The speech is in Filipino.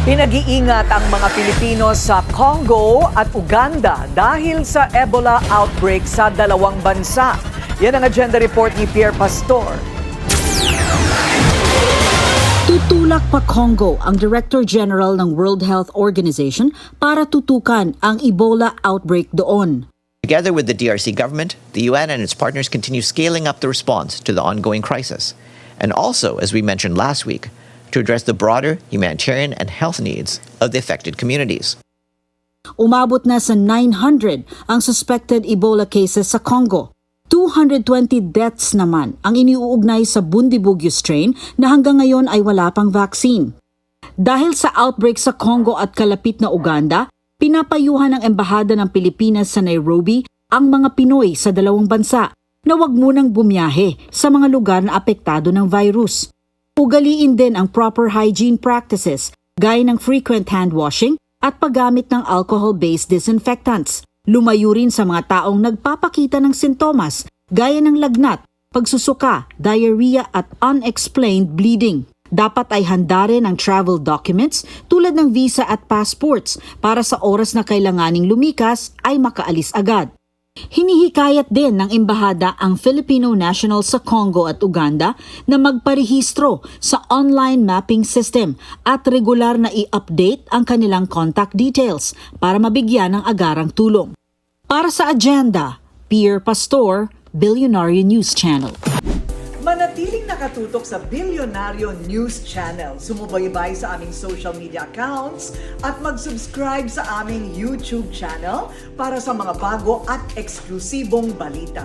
Pinag-iingat ang mga Pilipino sa Congo at Uganda dahil sa Ebola outbreak sa dalawang bansa. Yan ang agenda report ni Pierre Pastor. Tutulak pa Congo ang Director General ng World Health Organization para tutukan ang Ebola outbreak doon. Together with the DRC government, the UN and its partners continue scaling up the response to the ongoing crisis. And also, as we mentioned last week, to address the broader humanitarian and health needs of the affected communities. Umabot na sa 900 ang suspected Ebola cases sa Congo. 220 deaths naman ang iniuugnay sa Bundibugyo strain na hanggang ngayon ay wala pang vaccine. Dahil sa outbreak sa Congo at kalapit na Uganda, pinapayuhan ng Embahada ng Pilipinas sa Nairobi ang mga Pinoy sa dalawang bansa na huwag munang bumiyahe sa mga lugar na apektado ng virus. Ugaliin din ang proper hygiene practices gaya ng frequent hand washing at paggamit ng alcohol-based disinfectants. Lumayo rin sa mga taong nagpapakita ng sintomas gaya ng lagnat, pagsusuka, diarrhea at unexplained bleeding. Dapat ay handa rin ang travel documents tulad ng visa at passports para sa oras na kailanganing lumikas ay makaalis agad. Hinihikayat din ng embahada ang Filipino nationals sa Congo at Uganda na magparehistro sa online mapping system at regular na i-update ang kanilang contact details para mabigyan ng agarang tulong. Para sa agenda, Pierre Pastor, Billionaire News Channel. Manatiling nakatutok sa Billionario News Channel. Sumubaybay sa aming social media accounts at mag-subscribe sa aming YouTube channel para sa mga bago at eksklusibong balita.